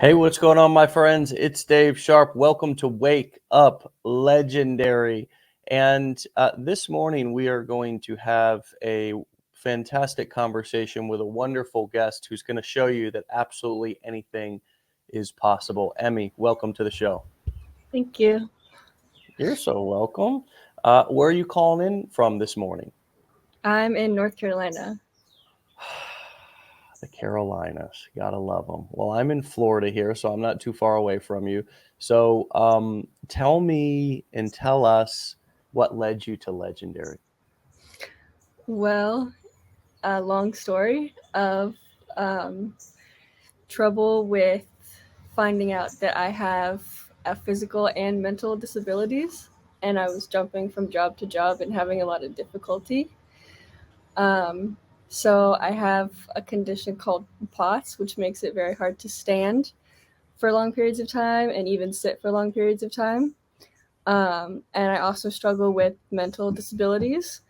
Hey, what's going on, my friends? It's Dave Sharpe. Welcome to Wake Up Legendary. And this morning, we are going to have a fantastic conversation with a wonderful guest who's going to show you that absolutely anything is possible. Emy, welcome to the show. Thank you. You're so welcome. Where are you calling in from this morning? I'm in North Carolina. The Carolinas, gotta love them. Well, I'm in Florida here, so I'm not too far away from you. So, tell me and tell us what led you to Legendary. Well, a long story of um, trouble with finding out that I have a physical and mental disabilities, and I was jumping from job to job and having a lot of difficulty. Um, so I have a condition called POTS, which makes it very hard to stand for long periods of time and even sit for long periods of time. And I also struggle with mental disabilities.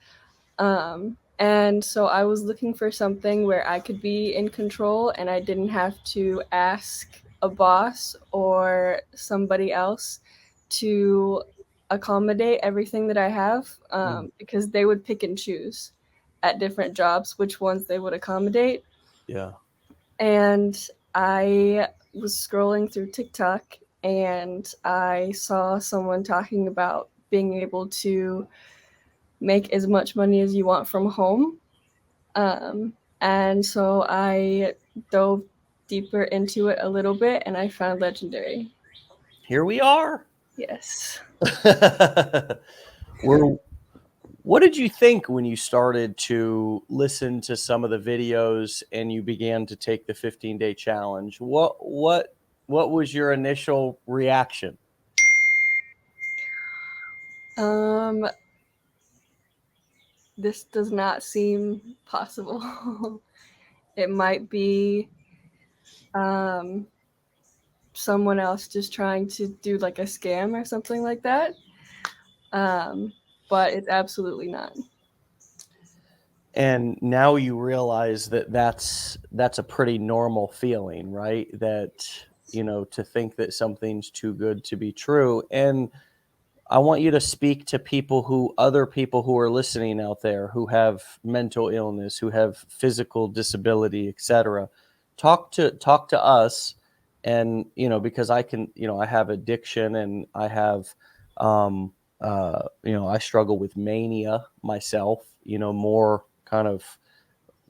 And so I was looking for something where I could be in control and I didn't have to ask a boss or somebody else to accommodate everything that I have, Mm, because they would pick and choose at different jobs which ones they would accommodate. yeah. And I was scrolling through TikTok and I saw someone talking about being able to make as much money as you want from home. Um, and so I dove deeper into it a little bit and I found Legendary. Here we are. Yes. We're, what did you think when you started to listen to some of the videos and you began to take the 15-day challenge? What was your initial reaction? Um, this does not seem possible. It might be um, someone else just trying to do like a scam or something like that. Um, but it's absolutely not. And now you realize that that's a pretty normal feeling, right? That, to think that something's too good to be true. And I want you to speak to other people who are listening out there who have mental illness, who have physical disability, etc. Talk to us, and because I have addiction, and I have, I struggle with mania myself. More kind of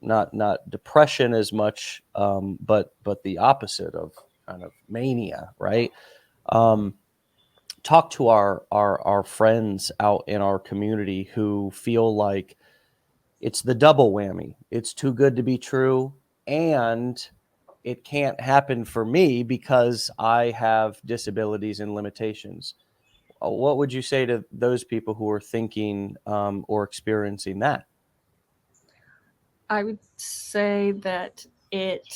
not depression as much, but the opposite of kind of mania, right? Um, Talk to our friends out in our community who feel like it's the double whammy. It's too good to be true, and it can't happen for me because I have disabilities and limitations. What would you say to those people who are thinking, or experiencing that? I would say that it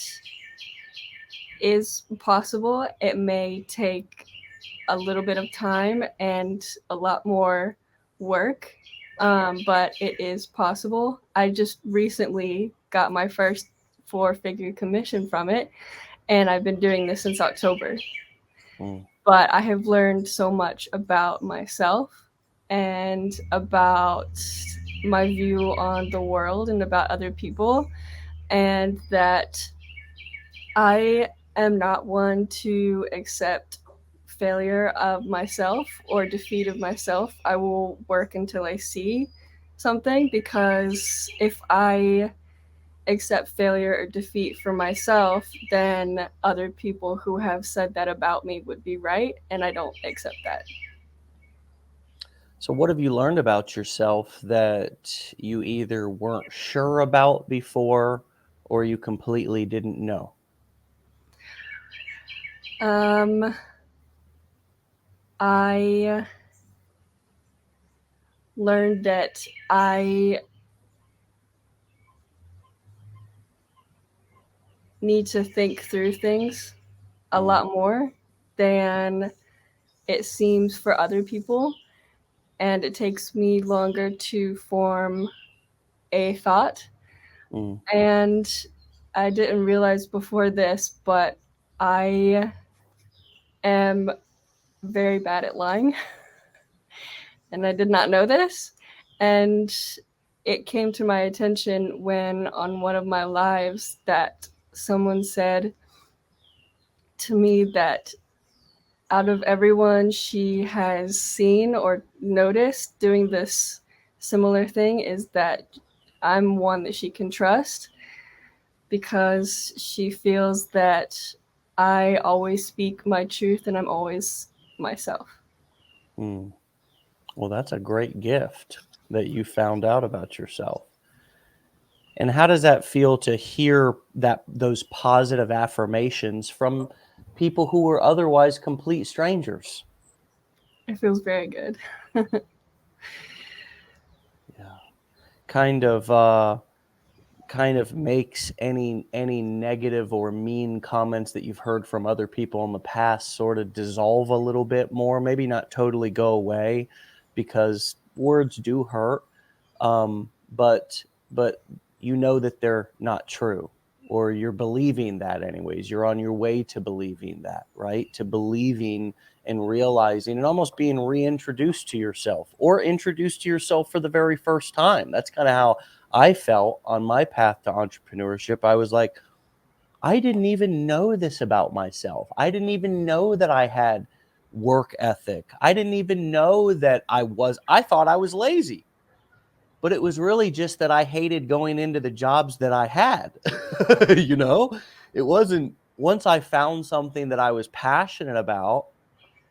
is possible. It may take a little bit of time and a lot more work, but it is possible. I just recently got my first four-figure commission from it, and I've been doing this since October. Mm, But I have learned so much about myself and about my view on the world and about other people, and that I am not one to accept failure of myself or defeat of myself. I will work until I see something, because if I accept failure or defeat for myself, then other people who have said that about me would be right, and I don't accept that. so what have you learned about yourself that you either weren't sure about before, or you completely didn't know? Um, I learned that I need to think through things a Mm, lot more than it seems for other people, and it takes me longer to form a thought. mm, And I didn't realize before this, but I am very bad at lying, and I did not know this. And it came to my attention when on one of my lives that someone said to me that out of everyone she has seen or noticed doing this similar thing is that I'm one that she can trust because she feels that I always speak my truth and I'm always myself. Mm. Well, that's a great gift that you found out about yourself. And how does that feel to hear that those positive affirmations from people who were otherwise complete strangers? It feels very good. Yeah. Kind of makes any negative or mean comments that you've heard from other people in the past sort of dissolve a little bit more, maybe not totally go away, because words do hurt, but you know that they're not true, or you're believing that anyways. You're on your way to believing that, right? To believing and realizing and almost being reintroduced to yourself, or introduced to yourself for the very first time. That's kind of how I felt on my path to entrepreneurship. I was like, I didn't even know this about myself. I didn't even know that I had work ethic. I didn't even know that I thought I was lazy, but it was really just that I hated going into the jobs that I had. You know, it wasn't, once I found something that I was passionate about,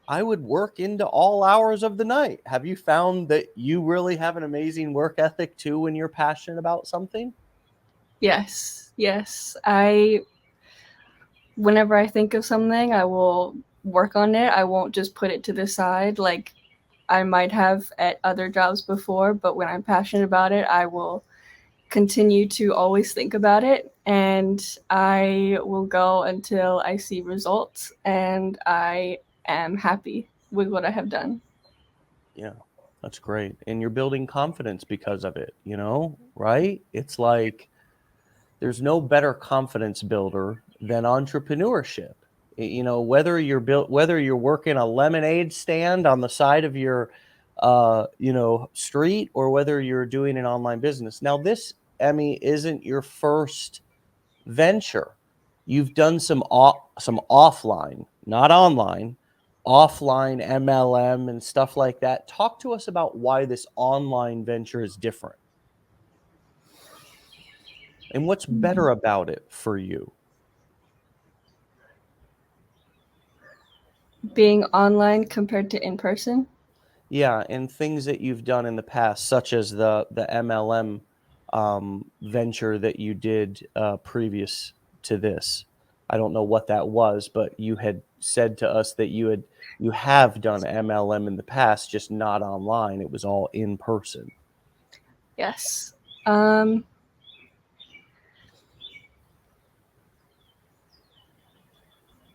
I would work into all hours of the night. Have you found that you really have an amazing work ethic too when you're passionate about something? Yes, yes. Whenever I think of something, I will work on it. I won't just put it to the side like I might have at other jobs before, but when I'm passionate about it, I will continue to always think about it, and I will go until I see results and I am happy with what I have done. Yeah, that's great. And you're building confidence because of it, right? It's like there's no better confidence builder than entrepreneurship. Whether you're working a lemonade stand on the side of your street, or whether you're doing an online business. Now, this, Emy, isn't your first venture. You've done some offline, not online, offline MLM and stuff like that. Talk to us about why this online venture is different and what's better about it for you. Being online compared to in person. Yeah, and things that you've done in the past, such as the MLM venture that you did previous to this. I don't know what that was, but you had said to us that you have done MLM in the past, just not online. It was all in person. Yes. Um,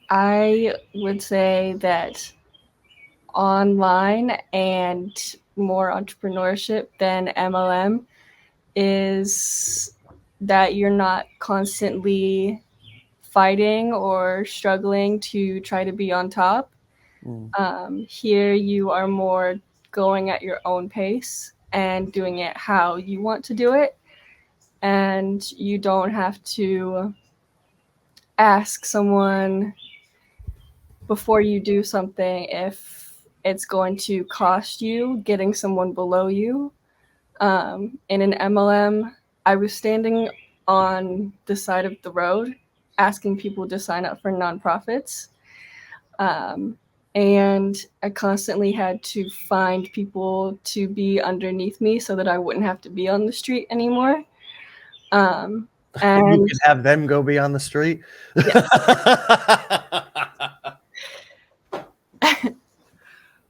I would say that online and more entrepreneurship than MLM is that you're not constantly fighting or struggling to try to be on top. Mm. Here, you are more going at your own pace and doing it how you want to do it. And you don't have to ask someone before you do something if it's going to cost you getting someone below you. In an MLM, I was standing on the side of the road asking people to sign up for nonprofits. Um, and I constantly had to find people to be underneath me so that I wouldn't have to be on the street anymore. Um, You and could have them go be on the street. yes,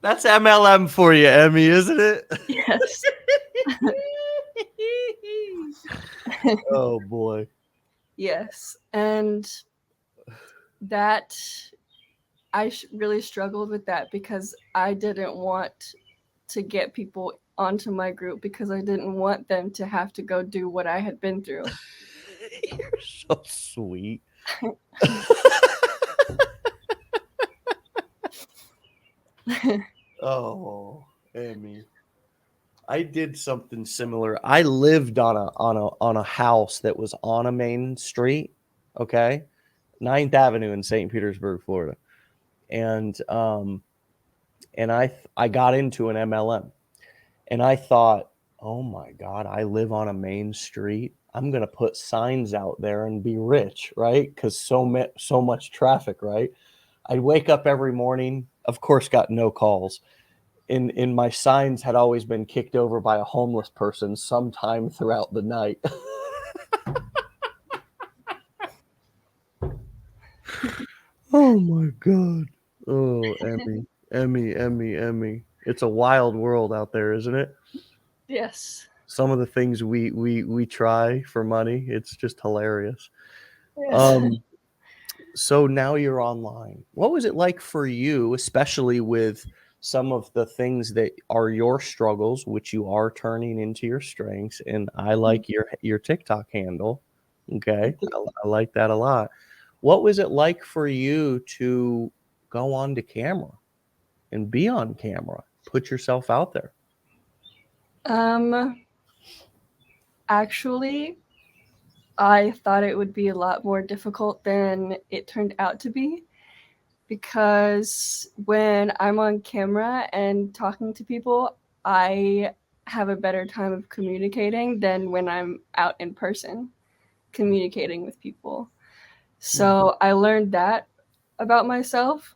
That's MLM for you, Emy, isn't it? yes, Oh boy. yes. And that I really struggled with that because I didn't want to get people onto my group because I didn't want them to have to go do what I had been through. You're so sweet. Oh, Emmy. I did something similar. I lived on a house that was on a main street, okay? Ninth Avenue in St. Petersburg, Florida. And I got into an MLM. And I thought, "Oh my god, I live on a main street. I'm going to put signs out there and be rich," right? Cuz so much traffic, right? I'd wake up every morning, of course got no calls. In my signs had always been kicked over by a homeless person sometime throughout the night. Oh my god. Oh, Emmy, Emmy, Emmy, Emmy. It's a wild world out there, isn't it? Yes. Some of the things we try for money, it's just hilarious. Yes. Um, so now you're online. What was it like for you, especially with some of the things that are your struggles, which you are turning into your strengths? And I like your TikTok handle. Okay, Thank you. I like that a lot. What was it like for you to go on to camera and be on camera, put yourself out there? Um, Actually, I thought it would be a lot more difficult than it turned out to be because when I'm on camera and talking to people, I have a better time of communicating than when I'm out in person communicating with people. Mm. So I learned that about myself,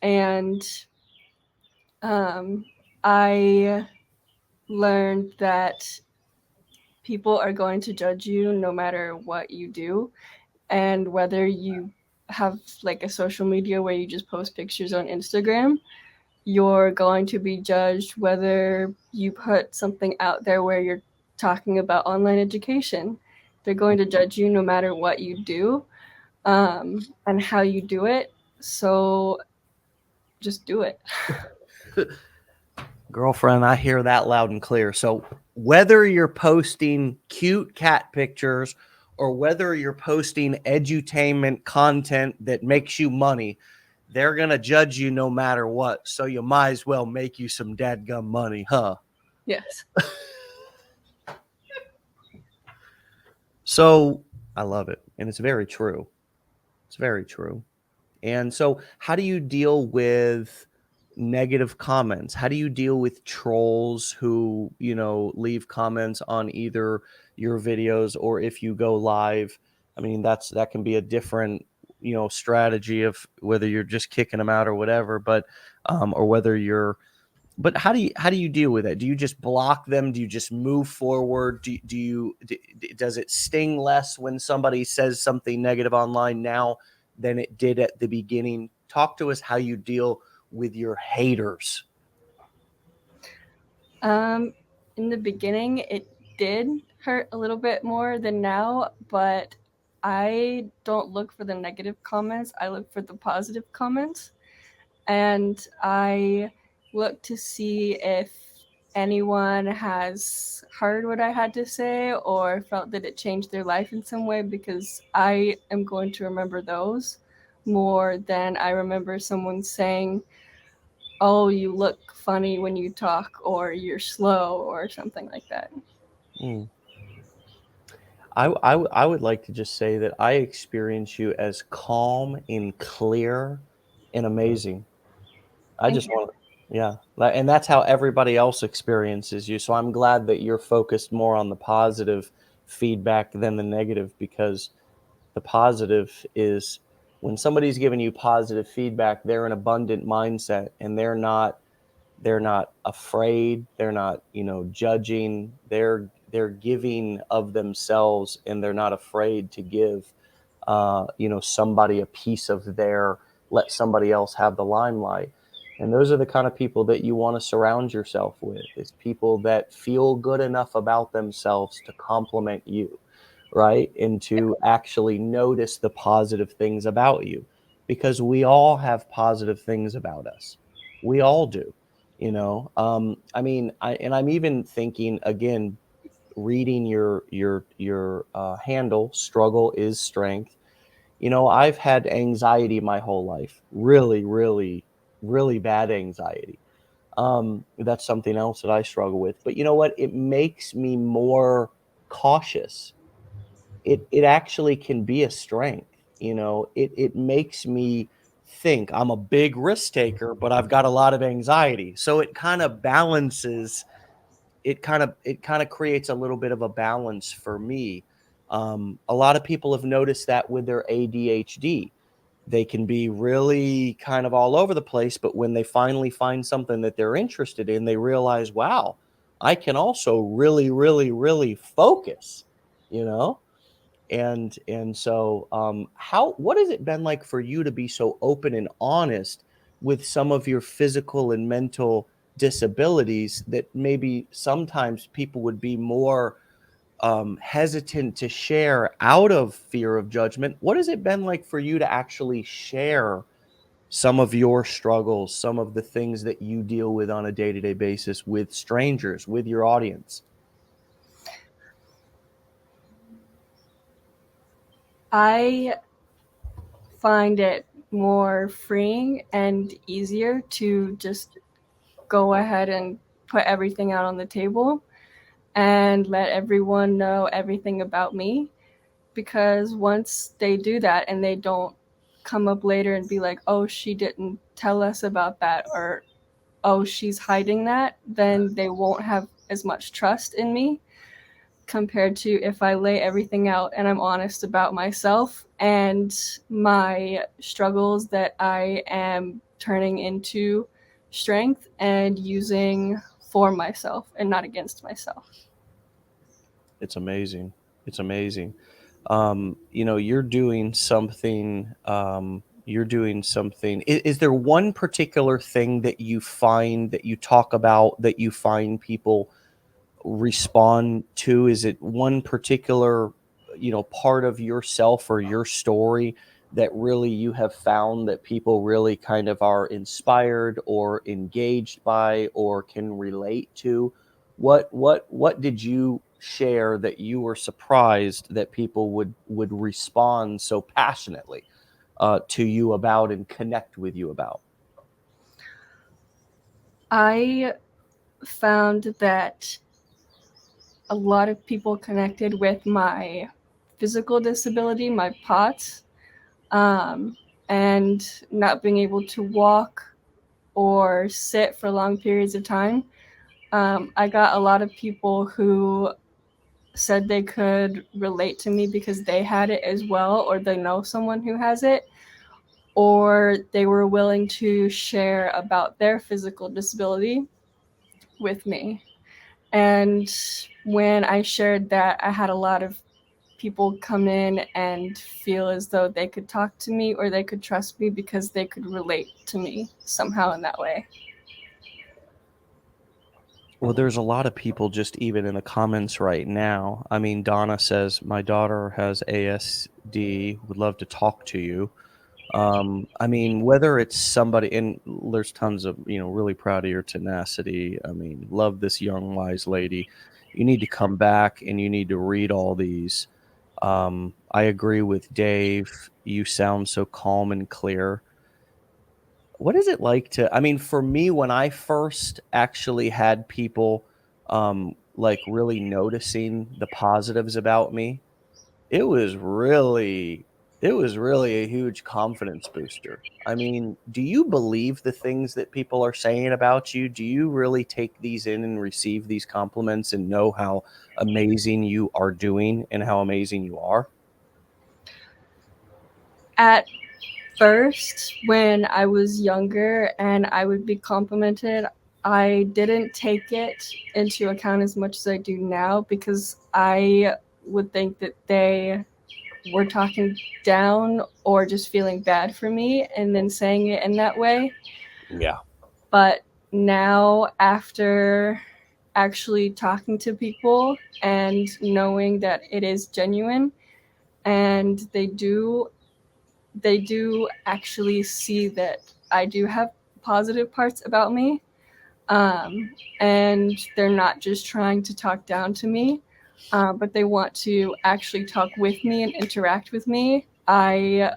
and um, I learned that people are going to judge you no matter what you do, and whether you have like a social media where you just post pictures on Instagram, you're going to be judged whether you put something out there where you're talking about online education. They're going to judge you no matter what you do, and how you do it. So just do it. Girlfriend, I hear that loud and clear. So whether you're posting cute cat pictures or whether you're posting edutainment content that makes you money, they're going to judge you no matter what. So you might as well make you some dadgum money, huh? Yes. So I love it. And it's very true. It's very true. And so, how do you deal with negative comments? How do you deal with trolls who, leave comments on either your videos or if you go live? I mean, that can be a different, strategy of whether you're just kicking them out or whatever, but or whether you're but how do you deal with it? Do you just block them? Do you just move forward? Does it sting less when somebody says something negative online now than it did at the beginning? Talk to us how you deal with your haters. Um, in the beginning, it did hurt a little bit more than now, but I don't look for the negative comments. I look for the positive comments. And I look to see if anyone has heard what I had to say or felt that it changed their life in some way, because I am going to remember those more than I remember someone saying, "Oh, you look funny when you talk," or "you're slow," or something like that. Mm. I would like to just say that I experience you as calm and clear and amazing. I Thank just you. want to, yeah. And that's how everybody else experiences you. So I'm glad that you're focused more on the positive feedback than the negative, because the positive is when somebody's giving you positive feedback, they're an abundant mindset and they're not afraid, they're not, judging, they're giving of themselves and they're not afraid to give somebody a piece of their, let somebody else have the limelight. And those are the kind of people that you want to surround yourself with. It's people that feel good enough about themselves to compliment you, right? And to actually notice the positive things about you, because we all have positive things about us. We all do, I mean, I'm even thinking again, reading your handle, struggle is strength. I've had anxiety my whole life, really, really. really bad anxiety. That's something else that I struggle with. But you know what? It makes me more cautious. It actually can be a strength. It makes me think I'm a big risk taker, but I've got a lot of anxiety. So it kind of balances. It kind of creates a little bit of a balance for me. A lot of people have noticed that with their ADHD. They can be really kind of all over the place, but when they finally find something that they're interested in, they realize, wow, I can also really, really, really focus, you know? And so how what has it been like for you to be so open and honest with some of your physical and mental disabilities that maybe sometimes people would be more hesitant to share out of fear of judgment? What has it been like for you to actually share some of your struggles, some of the things that you deal with on a day-to-day basis with strangers, with your audience? I find it more freeing and easier to just go ahead and put everything out on the table and let everyone know everything about me, because once they do that and they don't come up later and be like, oh, she didn't tell us about that, or oh, she's hiding that, then they won't have as much trust in me, compared to if I lay everything out and I'm honest about myself and my struggles that I am turning into strength and using for myself and not against myself. It's amazing. It's amazing. You're doing something. Is there one particular thing that you find that you talk about that you find people respond to? Is it one particular, part of yourself or your story that really you have found that people really kind of are inspired or engaged by or can relate to? What did you share that you were surprised that people would respond so passionately to you about and connect with you about? I found that a lot of people connected with my physical disability, my POTS, um, and not being able to walk or sit for long periods of time. I got a lot of people who said they could relate to me because they had it as well, or they know someone who has it, or they were willing to share about their physical disability with me. And when I shared that, I had a lot of people come in and feel as though they could talk to me or they could trust me because they could relate to me somehow in that way. Well, there's a lot of people just even in the comments right now. I mean, Donna says, my daughter has ASD, would love to talk to you. I mean, whether it's somebody, and there's tons of, really proud of your tenacity. I mean, love this young, wise lady. You need to come back and you need to read all these. I agree with Dave. You sound so calm and clear. What is it like to, I mean, for me, when I first actually had people like really noticing the positives about me, it was really it was really a huge confidence booster. I mean, do you believe the things that people are saying about you? Do you really take these in and receive these compliments and know how amazing you are doing and how amazing you are? At first, when I was younger and I would be complimented, I didn't take it into account as much as I do now, because I would think that they were talking down or just feeling bad for me and then saying it in that way. Yeah. But now, after actually talking to people and knowing that it is genuine and they do actually see that I do have positive parts about me, and they're not just trying to talk down to me, but they want to actually talk with me and interact with me. I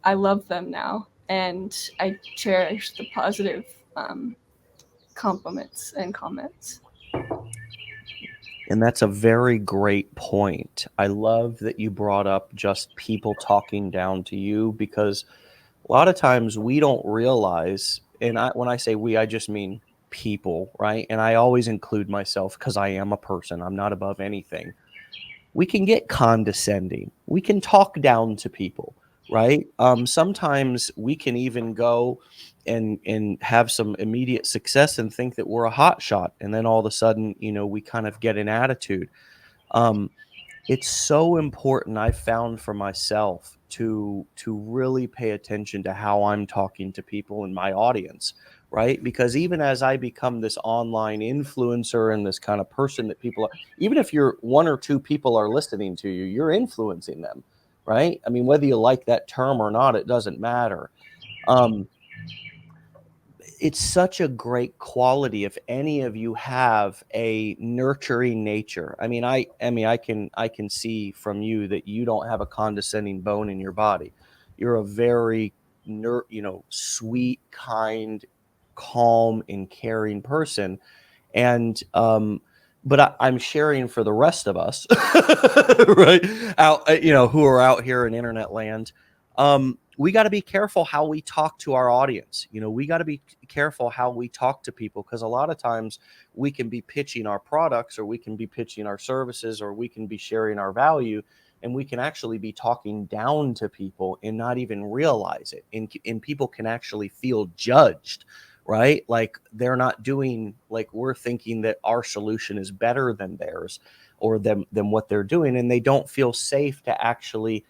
love them now, and I cherish the positive compliments and comments. And that's a very great point. I love that you brought up just people talking down to you, because a lot of times we don't realize, and when I say we, I just mean people, right? And I always include myself because I am a person, I'm not above anything. We can get condescending. We can talk down to people, right? Sometimes we can even go and have some immediate success and think that we're a hot shot, and then all of a sudden, we kind of get an attitude. Um, it's so important, I found for myself, to really pay attention to how I'm talking to people in my audience, right? Because even as I become this online influencer and this kind of person that people are, even if you're one or two people are listening to you, you're influencing them, right? I mean, whether you like that term or not, it doesn't matter. Um, it's such a great quality if any of you have a nurturing nature. I mean, I can see from you that you don't have a condescending bone in your body. You're a very sweet, kind, calm, and caring person. And but I'm sharing for the rest of us, right? Out, who are out here in internet land. We got to be careful how we talk to our audience. We got to be careful how we talk to people, because a lot of times we can be pitching our products, or we can be pitching our services, or we can be sharing our value, and we can actually be talking down to people and not even realize it. And people can actually feel judged, right? Like they're not doing, like we're thinking that our solution is better than theirs, or than what they're doing, and they don't feel safe to actually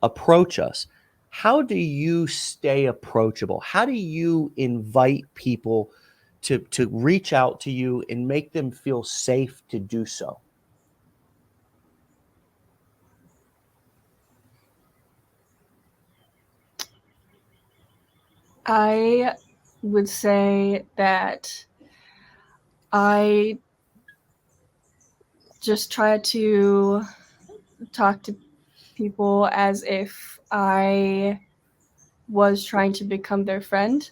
approach us. How do you stay approachable? How do you invite people to reach out to you and make them feel safe to do so? I would say that I just try to talk to people as if I was trying to become their friend,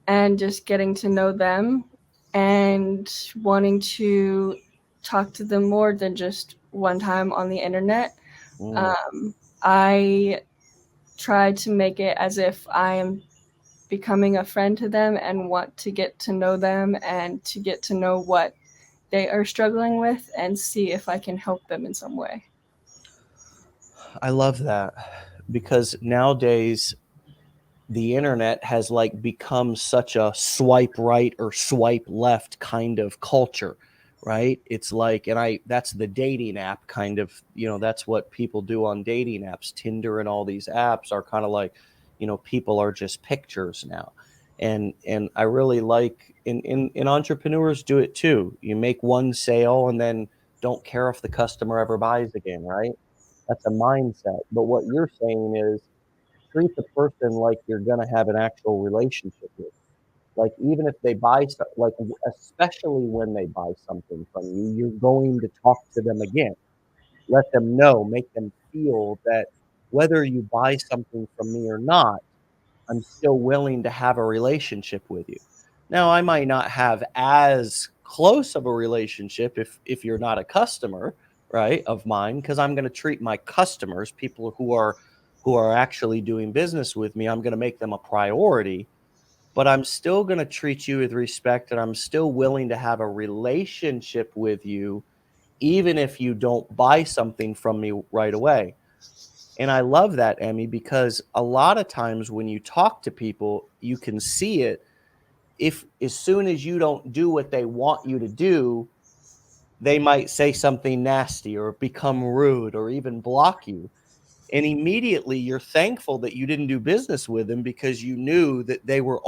and just getting to know them and wanting to talk to them more than just one time on the internet. Mm. I try to make it as if I am becoming a friend to them and want to get to know them and to get to know what they are struggling with and see if I can help them in some way. I love that, because nowadays the internet has like become such a swipe right or swipe left kind of culture, right? It's like, and that's the dating app kind of, that's what people do on dating apps. Tinder and all these apps are kind of like, people are just pictures now. And I really like, in entrepreneurs do it too. You make one sale and then don't care if the customer ever buys again, right? That's a mindset. But what you're saying is, treat the person like you're going to have an actual relationship with. Like, even if they buy, like, especially when they buy something from you, you're going to talk to them again. Let them know, make them feel that whether you buy something from me or not, I'm still willing to have a relationship with you. Now, I might not have as close of a relationship if you're not a customer, right, of mine, because I'm going to treat my customers, people who are actually doing business with me, I'm going to make them a priority, but I'm still going to treat you with respect, and I'm still willing to have a relationship with you even if you don't buy something from me right away. And I love that, Emmy, because a lot of times when you talk to people, you can see it. If as soon as you don't do what they want you to do, they might say something nasty or become rude or even block you. And immediately you're thankful that you didn't do business with them, because you knew that they were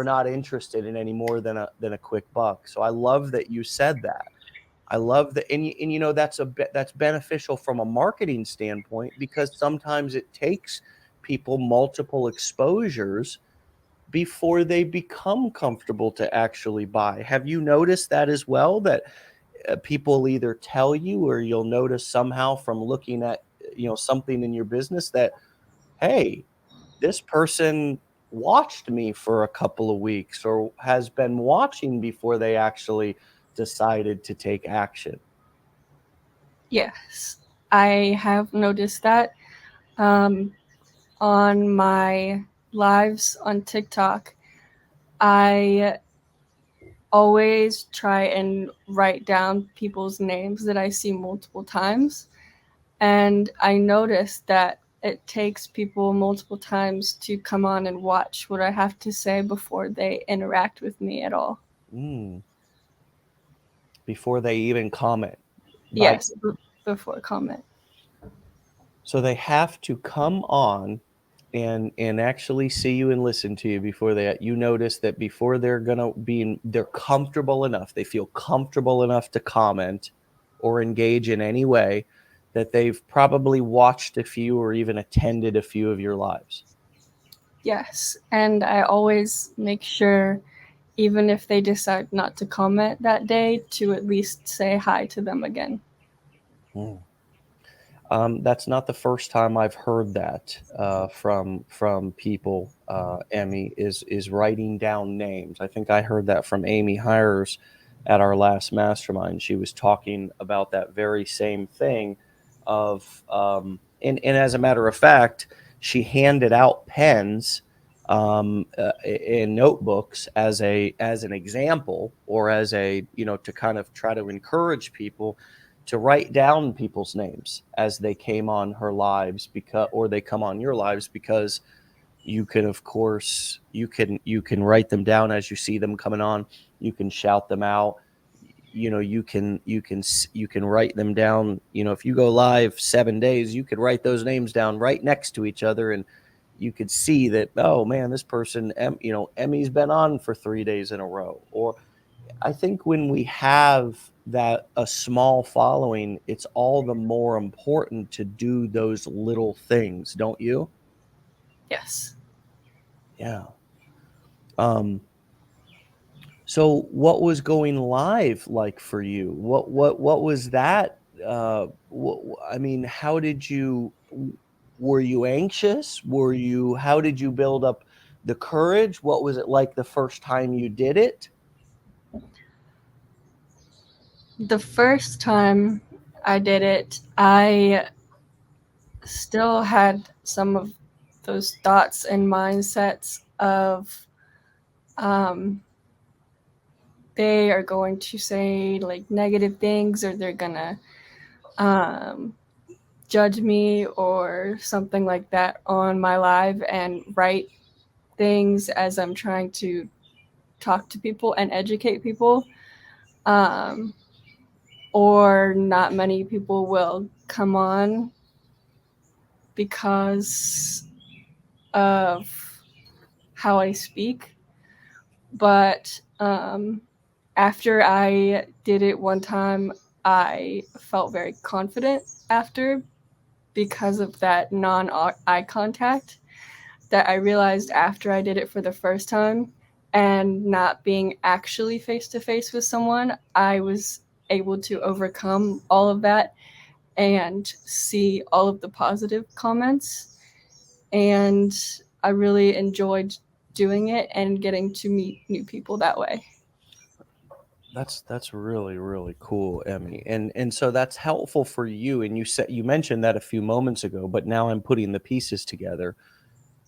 not interested in any more than a quick buck. So I love that you said that. I love that, and that's beneficial from a marketing standpoint, because sometimes it takes people multiple exposures before they become comfortable to actually buy. Have you noticed that as well? That people either tell you, or you'll notice somehow from looking at something in your business that, hey, this person watched me for a couple of weeks or has been watching before they actually decided to take action. Yes, I have noticed that um, on my lives on TikTok. I always try and write down people's names that I see multiple times. And I noticed that it takes people multiple times to come on and watch what I have to say before they interact with me at all. Mm, before they even comment. By Yes, before comment. So they have to come on and actually see you and listen to you before they you notice that before they're gonna be they're comfortable enough, they feel comfortable enough to comment or engage in any way, that they've probably watched a few or even attended a few of your lives. Yes, and I always make sure, even if they decide not to comment that day, to at least say hi to them again. Mm. That's not the first time I've heard that from people. Emy is writing down names. I think I heard that from Amy Hires at our last mastermind. She was talking about that very same thing. And as a matter of fact, she handed out pens in notebooks as an example, or as a, to kind of try to encourage people to write down people's names as they came on her lives, because or they come on your lives, because you can, of course, you can write them down as you see them coming on. You can shout them out. You can write them down. If you go live 7 days, you could write those names down right next to each other, and you could see that, oh man, this person, Emmy's been on for 3 days in a row. Or I think when we have that a small following, it's all the more important to do those little things, don't you? Yes. Yeah. Um, so what was going live like for you? What was that? I mean, how did you? Were you anxious? How did you build up the courage? What was it like the first time you did it? The first time I did it, I still had some of those thoughts and mindsets of um, they are going to say like negative things, or they're gonna um, judge me or something like that on my live, and write things as I'm trying to talk to people and educate people. Um, or not many people will come on because of how I speak. But after I did it one time, I felt very confident after, because of that non eye contact that I realized after I did it for the first time, and not being actually face to face with someone. I was able to overcome all of that and see all of the positive comments. And I really enjoyed doing it and getting to meet new people that way. That's really, really cool, Emmy. And so that's helpful for you. And you mentioned that a few moments ago, but now I'm putting the pieces together.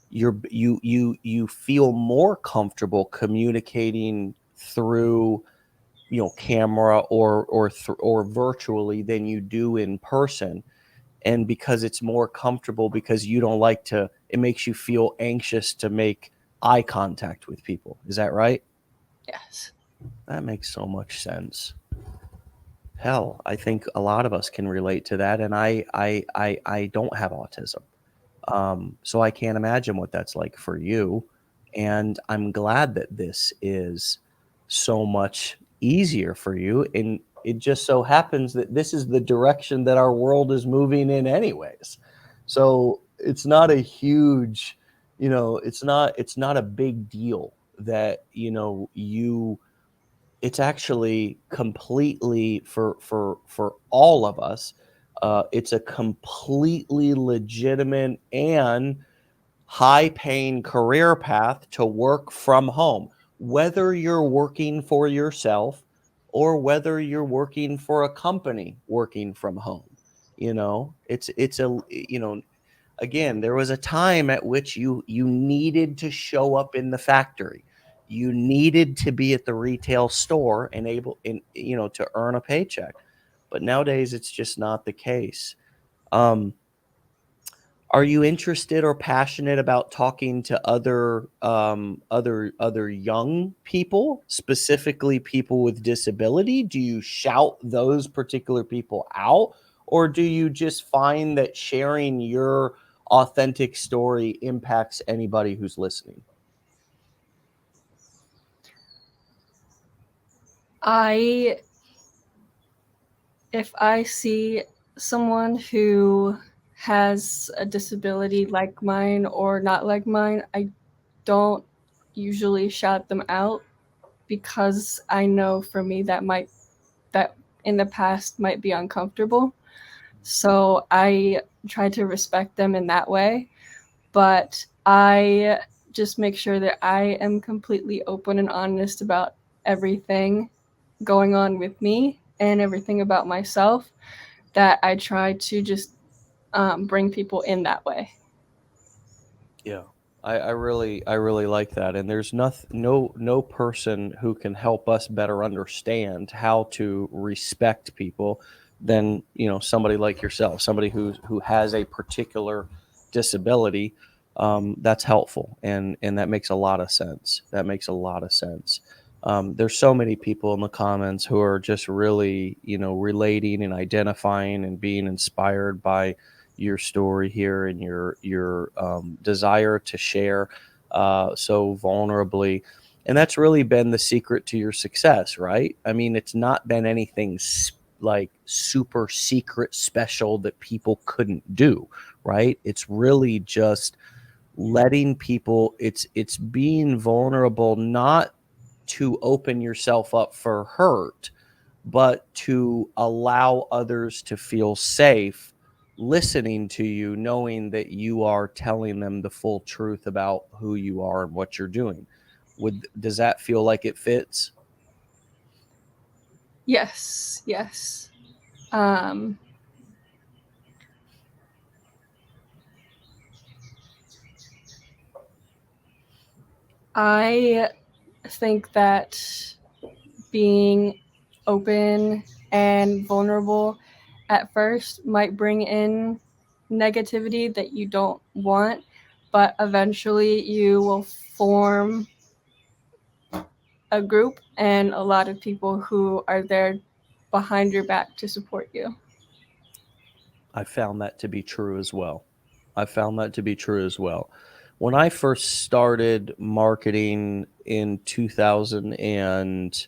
You feel more comfortable communicating through, camera or virtually, than you do in person. And because it's more comfortable, because you don't like to, it makes you feel anxious to make eye contact with people. Is that right? Yes. That makes so much sense. Hell, I think a lot of us can relate to that. And I don't have autism. So I can't imagine what that's like for you. And I'm glad that this is so much easier for you. And it just so happens that this is the direction that our world is moving in anyways. So it's not a huge, it's not a big deal that, it's actually completely, for all of us, it's a completely legitimate and high paying career path to work from home, whether you're working for yourself or whether you're working for a company working from home. It's a, again, there was a time at which you needed to show up in the factory. You needed to be at the retail store and able to earn a paycheck. But nowadays it's just not the case. Um, are you interested or passionate about talking to other young people, specifically people with disability? Do you shout those particular people out, or do you just find that sharing your authentic story impacts anybody who's listening? I If I see someone who has a disability like mine or not like mine, I don't usually shout them out because I know for me that in the past might be uncomfortable. So I try to respect them in that way, but I just make sure that I am completely open and honest about everything going on with me and everything about myself, that I try to just bring people in that way. Yeah. I really like that. And there's no person who can help us better understand how to respect people than, somebody like yourself, somebody who has a particular disability. That's helpful. And that makes a lot of sense. That makes a lot of sense. There's so many people in the comments who are just really, relating and identifying and being inspired by your story here and your desire to share so vulnerably. And that's really been the secret to your success, right? I mean, it's not been anything like super secret special that people couldn't do, right? It's really just letting people, it's being vulnerable, not to open yourself up for hurt, but to allow others to feel safe listening to you, knowing that you are telling them the full truth about who you are and what you're doing. Does that feel like it fits? Yes, yes. Um, I think that being open and vulnerable at first might bring in negativity that you don't want, but eventually you will form a group and a lot of people who are there behind your back to support you. I found that to be true as well. I found that to be true as well. When I first started marketing in 2000 and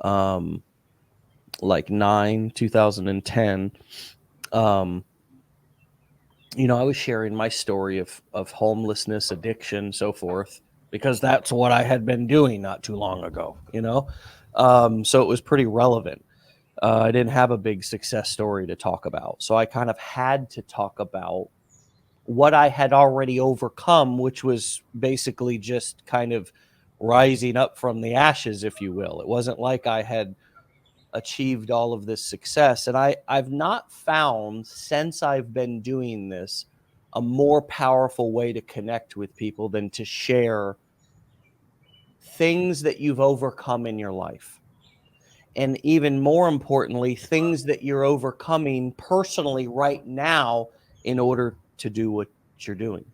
um, like 2010, um, I was sharing my story of homelessness, addiction, so forth, because that's what I had been doing not too long ago. So it was pretty relevant. I didn't have a big success story to talk about, so I kind of had to talk about what I had already overcome, which was basically just kind of rising up from the ashes, if you will. It wasn't like I had achieved all of this success. And I've not found, since I've been doing this, a more powerful way to connect with people than to share things that you've overcome in your life. And even more importantly, things that you're overcoming personally right now in order to do what you're doing.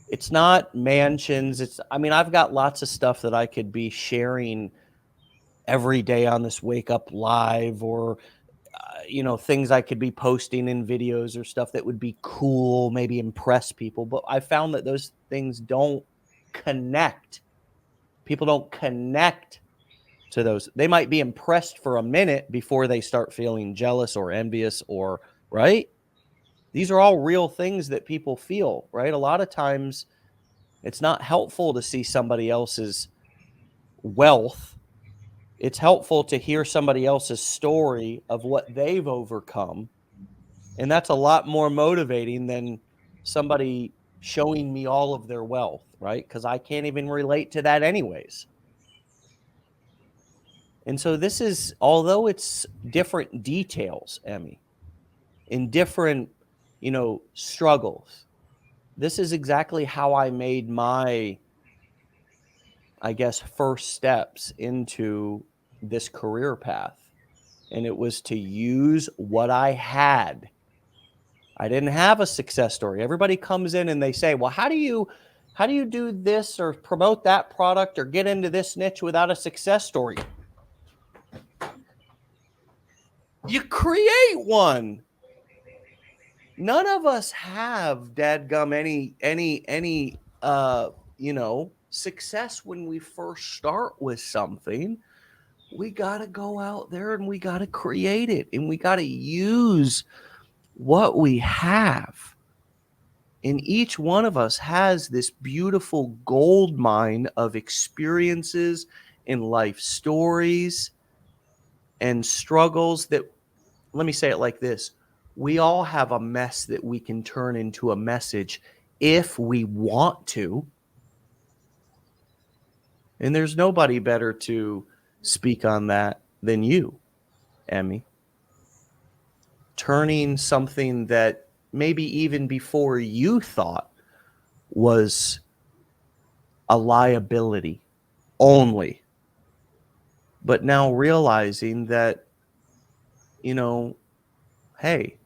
It's not mansions. I mean, I've got lots of stuff that I could be sharing every day on this Wake Up Live, or things I could be posting in videos or stuff that would be cool, maybe impress people. But I found that those things don't connect. People don't connect to those. They might be impressed for a minute before they start feeling jealous or envious, or right. These are all real things that people feel, right? A lot of times it's not helpful to see somebody else's wealth. It's helpful to hear somebody else's story of what they've overcome. And that's a lot more motivating than somebody showing me all of their wealth, right? Because I can't even relate to that anyways. And so this is, although it's different details, Emy, in different, struggles, this is exactly how I made my, I guess, first steps into this career path. And it was to use what I had. I didn't have a success story. Everybody comes in and they say, well, how do you do this or promote that product or get into this niche without a success story? You create one. None of us have dadgum any success when we first start with something. We got to go out there and we got to create it, and we got to use what we have. And each one of us has this beautiful gold mine of experiences and life stories and struggles that, let me say it like this, we all have a mess that we can turn into a message if we want to. And there's nobody better to speak on that than you, Emy. Turning something that maybe even before you thought was a liability only, but now realizing that, hey,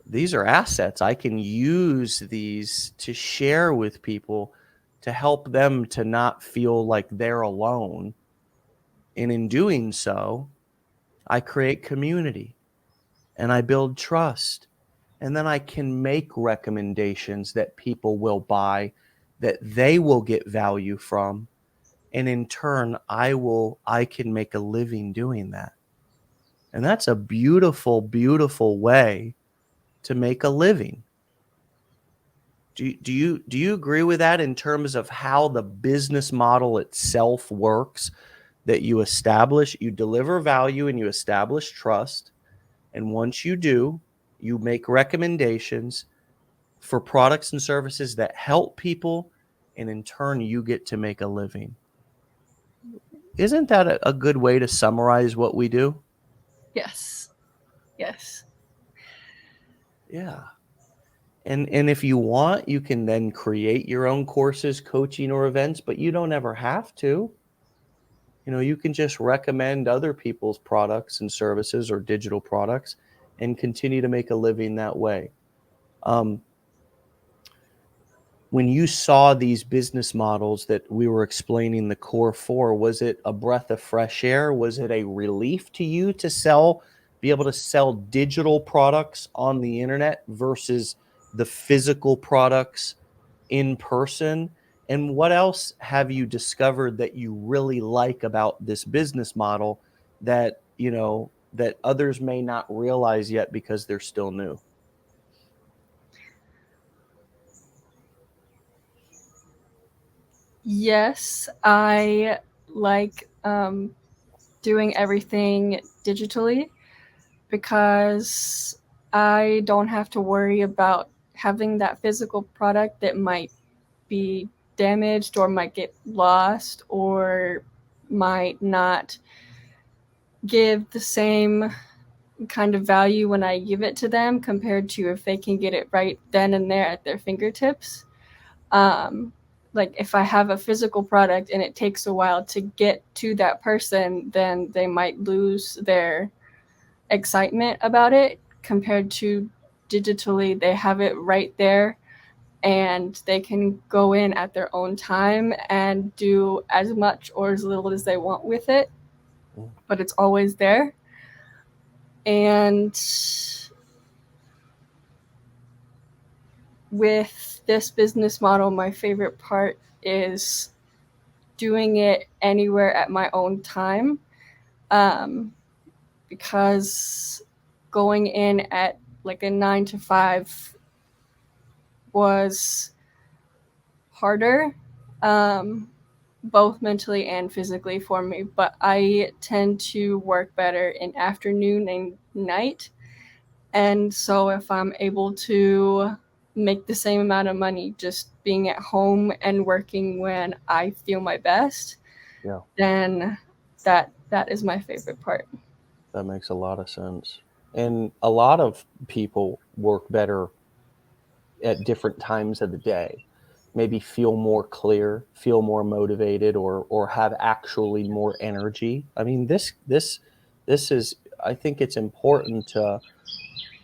these are assets. I can use these to share with people to help them to not feel like they're alone. And in doing so, I create community and I build trust. And then I can make recommendations that people will buy, that they will get value from. And in turn, I can make a living doing that. And that's a beautiful, beautiful way to make a living. Do you agree with that in terms of how the business model itself works? That you deliver value and you establish trust. And once you do, you make recommendations for products and services that help people. And in turn, you get to make a living. Isn't that a good way to summarize what we do? Yes. Yes. Yeah. And if you want, you can then create your own courses, coaching, or events, but you don't ever have to. You can just recommend other people's products and services or digital products and continue to make a living that way. When you saw these business models that we were explaining the core for, was it a breath of fresh air? Was it a relief to you to be able to sell digital products on the internet versus the physical products in person? And what else have you discovered that you really like about this business model that, that others may not realize yet because they're still new? Yes, I like doing everything digitally because I don't have to worry about having that physical product that might be damaged or might get lost or might not give the same kind of value when I give it to them compared to if they can get it right then and there at their fingertips. Um, like if I have a physical product and it takes a while to get to that person, then they might lose their excitement about it compared to digitally. They have it right there and they can go in at their own time and do as much or as little as they want with it, but it's always there. And with this business model, my favorite part is doing it anywhere at my own time, because going in at like a 9 to 5 was harder, both mentally and physically for me. But I tend to work better in afternoon and night. And so if I'm able to make the same amount of money just being at home and working when I feel my best, Yeah, then that is my favorite part. that makes a lot of sense. And a lot of people work better at different times of the day, maybe feel more clear, feel more motivated, or have actually more energy. I mean, this is, I think it's important to,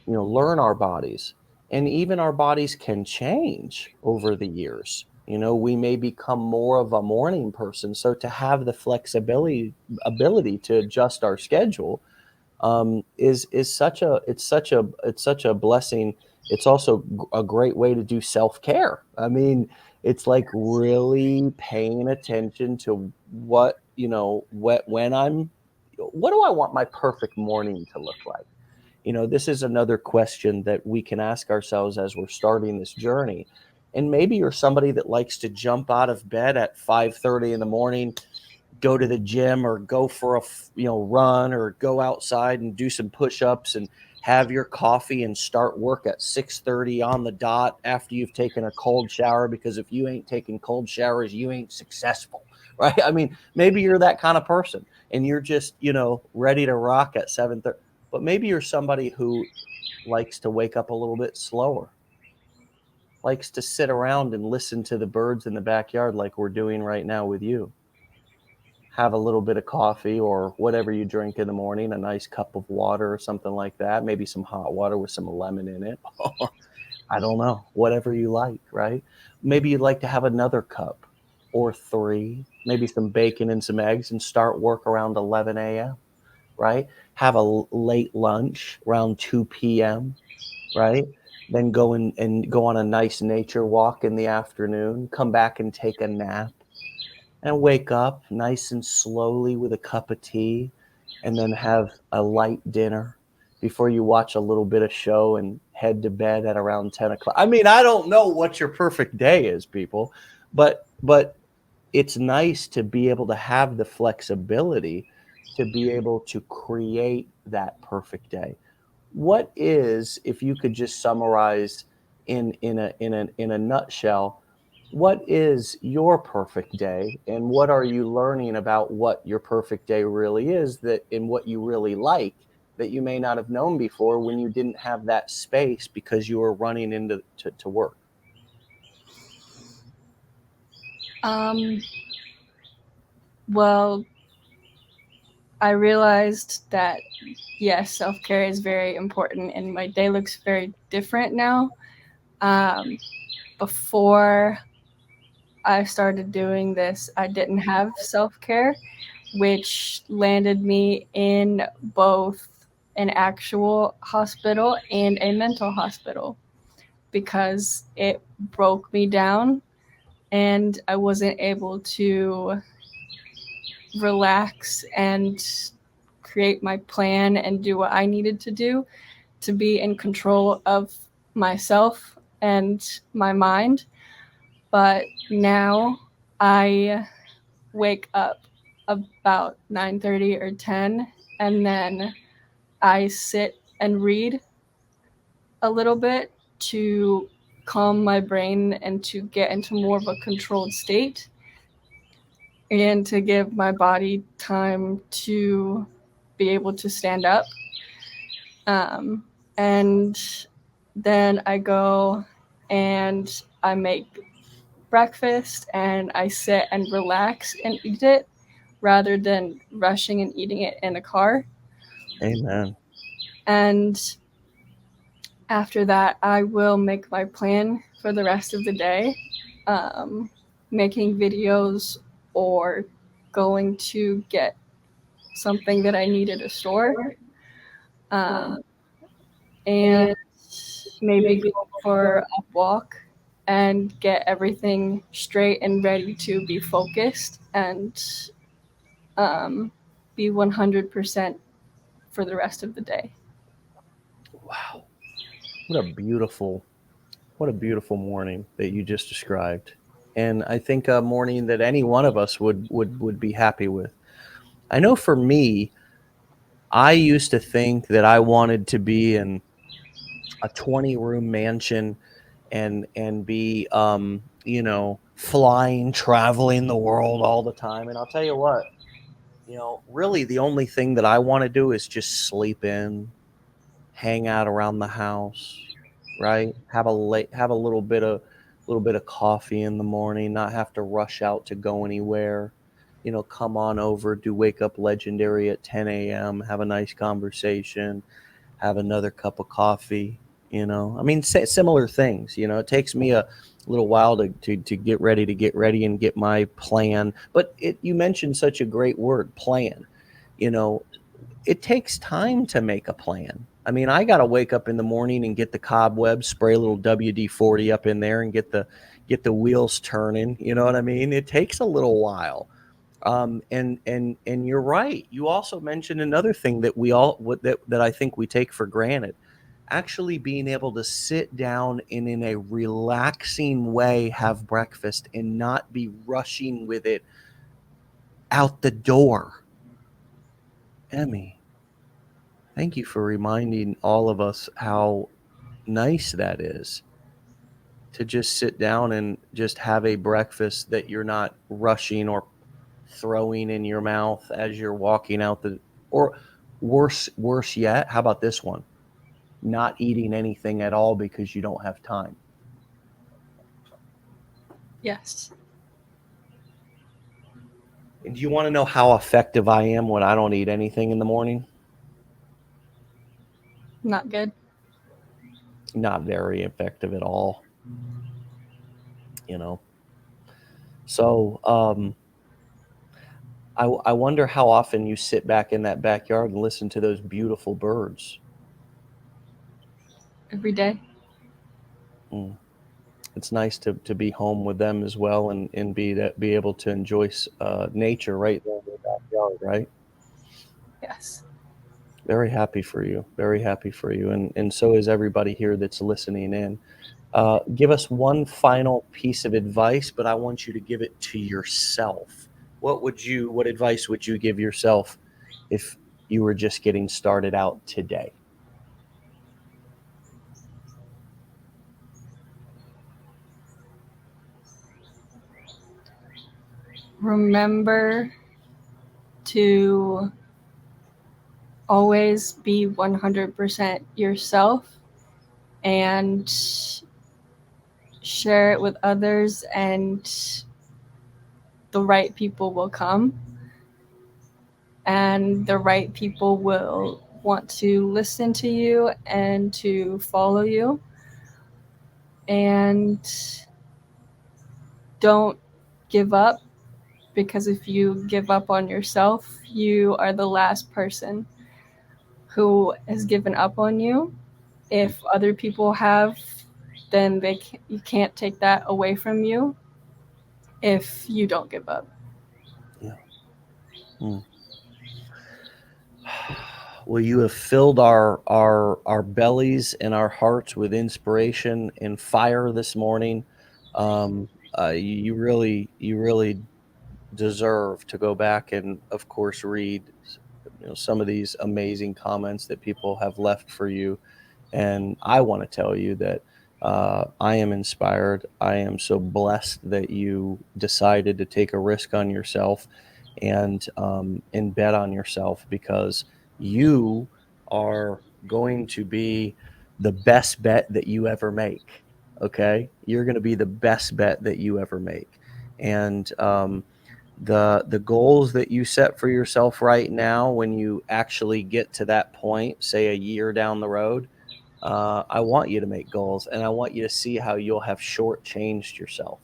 learn our bodies, and even our bodies can change over the years. We may become more of a morning person, so to have the flexibility ability to adjust our schedule is such a it's such a blessing. It's also a great way to do self-care. I mean, it's like really paying attention to what, when what do I want my perfect morning to look like? This is another question that we can ask ourselves as we're starting this journey. And maybe you're somebody that likes to jump out of bed at 5:30 in the morning, go to the gym, or go for a run, or go outside and do some push-ups, and have your coffee and start work at 6:30 on the dot after you've taken a cold shower, because if you ain't taking cold showers, you ain't successful. Right? I mean, maybe you're that kind of person and you're just, ready to rock at 7:30. But maybe you're somebody who likes to wake up a little bit slower, likes to sit around and listen to the birds in the backyard like we're doing right now with you. Have a little bit of coffee or whatever you drink in the morning, a nice cup of water or something like that, maybe some hot water with some lemon in it. I don't know, whatever you like, right? Maybe you'd like to have another cup or three, maybe some bacon and some eggs, and start work around 11 a.m., right? Have a late lunch around 2 p.m., right? Then and go on a nice nature walk in the afternoon, come back and take a nap, and wake up nice and slowly with a cup of tea, and then have a light dinner before you watch a little bit of show and head to bed at around 10 o'clock. I mean, I don't know what your perfect day is, people, but it's nice to be able to have the flexibility to be able to create that perfect day. What is, if you could just summarize in a nutshell, what is your perfect day, and what are you learning about what your perfect day really is, that in what you really like, that you may not have known before when you didn't have that space because you were running into to work? Um, well, I realized that yes, self care is very important, and my day looks very different now. Um, Before I started doing this, I didn't have self care, which landed me in both an actual hospital and a mental hospital because it broke me down and I wasn't able to relax and create my plan and do what I needed to do to be in control of myself and my mind. But now I wake up about 9:30 or 10, and then I sit and read a little bit to calm my brain and to get into more of a controlled state and to give my body time to be able to stand up. Um, and then I go and I make breakfast and I sit and relax and eat it rather than rushing and eating it in a car. Amen. And after that, I will make my plan for the rest of the day, um, making videos or going to get something that I need at a store, um, and maybe go for a walk and get everything straight and ready to be focused and be 100% for the rest of the day. Wow, what a beautiful what a beautiful morning that you just described. And I think a morning that any one of us would be happy with. I know for me, I used to think that I wanted to be in a 20-room mansion and be flying, traveling the world all the time. And I'll tell you what, really the only thing that I want to do is just sleep in, hang out around the house, right? Have a little bit of coffee in the morning, not have to rush out to go anywhere. Come on over, do Wake Up Legendary at 10 a.m., have a nice conversation, have another cup of coffee. I mean, similar things. It takes me a little while to get ready and get my plan. But you mentioned such a great word, plan. You know, it takes time to make a plan. I mean, I got to wake up in the morning and get the cobwebs, spray a little WD-40 up in there, and get the wheels turning. You know what I mean? It takes a little while. And you're right. You also mentioned another thing that that I think we take for granted. Actually being able to sit down and in a relaxing way have breakfast and not be rushing with it out the door. Emy, thank you for reminding all of us how nice that is to just sit down and just have a breakfast that you're not rushing or throwing in your mouth as you're walking out or worse yet, how about this one? Not eating anything at all because you don't have time. Yes. And do you want to know how effective I am when I don't eat anything in the morning? Not good. Not very effective at all, you know. So, I wonder how often you sit back in that backyard and listen to those beautiful birds. Every day. Mm. It's nice to be home with them as well, and be able to enjoy nature right there in the backyard, right? Yes. Very happy for you. Very happy for you, and so is everybody here that's listening in. Give us one final piece of advice, but I want you to give it to yourself. What advice would you give yourself if you were just getting started out today? Remember to always be 100% yourself and share it with others, and the right people will come, and the right people will want to listen to you and to follow you. And don't give up, because if you give up on yourself, you are the last person who has given up on you. If other people have, then you can't take that away from you if you don't give up. Yeah. Mm. Well, you have filled our bellies and our hearts with inspiration and fire this morning. You really deserve to go back and, of course, read some of these amazing comments that people have left for you. And I want to tell you that I am inspired. I am so blessed that you decided to take a risk on yourself and bet on yourself, because you are going to be the best bet that you ever make. Okay, you're going to be the best bet that you ever make, and the goals that you set for yourself right now, when you actually get to that point, say a year down the road, I want you to make goals, and I want you to see how you'll have shortchanged yourself,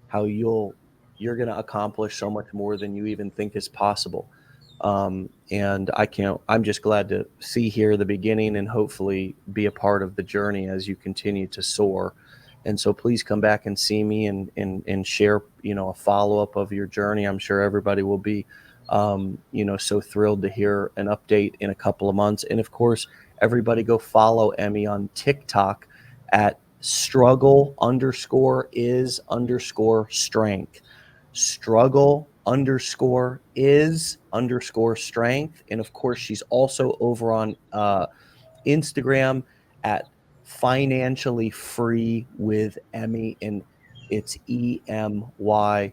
how you're going to accomplish so much more than you even think is possible. And I'm just glad to see here the beginning and hopefully be a part of the journey as you continue to soar. And so please come back and see me and share, a follow up of your journey. I'm sure everybody will be, so thrilled to hear an update in a couple of months. And of course, everybody go follow Emy on TikTok at struggle_is_strength. Struggle_is_strength. And of course, she's also over on Instagram at Financially Free with Emy, and it's EMY.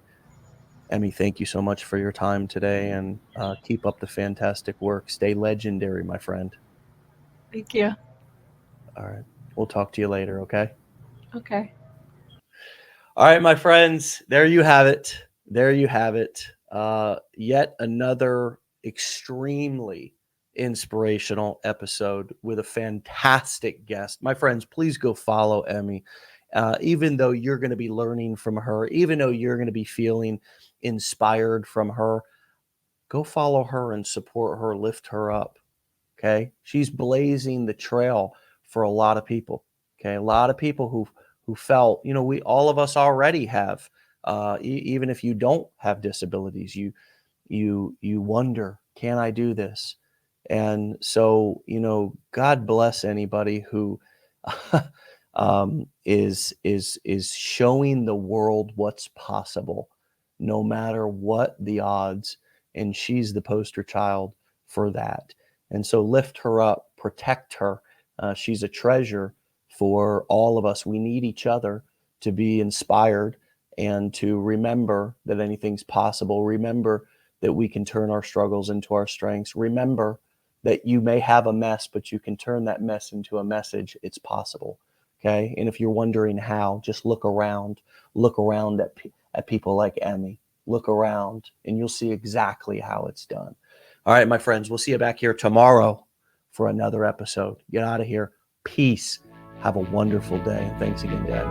Emy, thank you so much for your time today, and keep up the fantastic work. Stay legendary, my friend. Thank you. All right. We'll talk to you later, okay? Okay. All right, my friends, there you have it. There you have it. Yet another extremely inspirational episode with a fantastic guest. My friends, please go follow Emy. Even though you're going to be learning from her, even though you're going to be feeling inspired from her, go follow her and support her, lift her up. Okay. She's blazing the trail for a lot of people. Okay. A lot of people who felt, we, all of us already have, even if you don't have disabilities, you wonder, can I do this? And so, God bless anybody who is showing the world what's possible, no matter what the odds. And she's the poster child for that. And so lift her up, protect her. She's a treasure for all of us. We need each other to be inspired and to remember that anything's possible. Remember that we can turn our struggles into our strengths. Remember that you may have a mess, but you can turn that mess into a message. It's possible. Okay. And if you're wondering how, just look around at people like Emy. Look around and you'll see exactly how it's done. All right, my friends, we'll see you back here tomorrow for another episode. Get out of here. Peace. Have a wonderful day. And thanks again, Dad.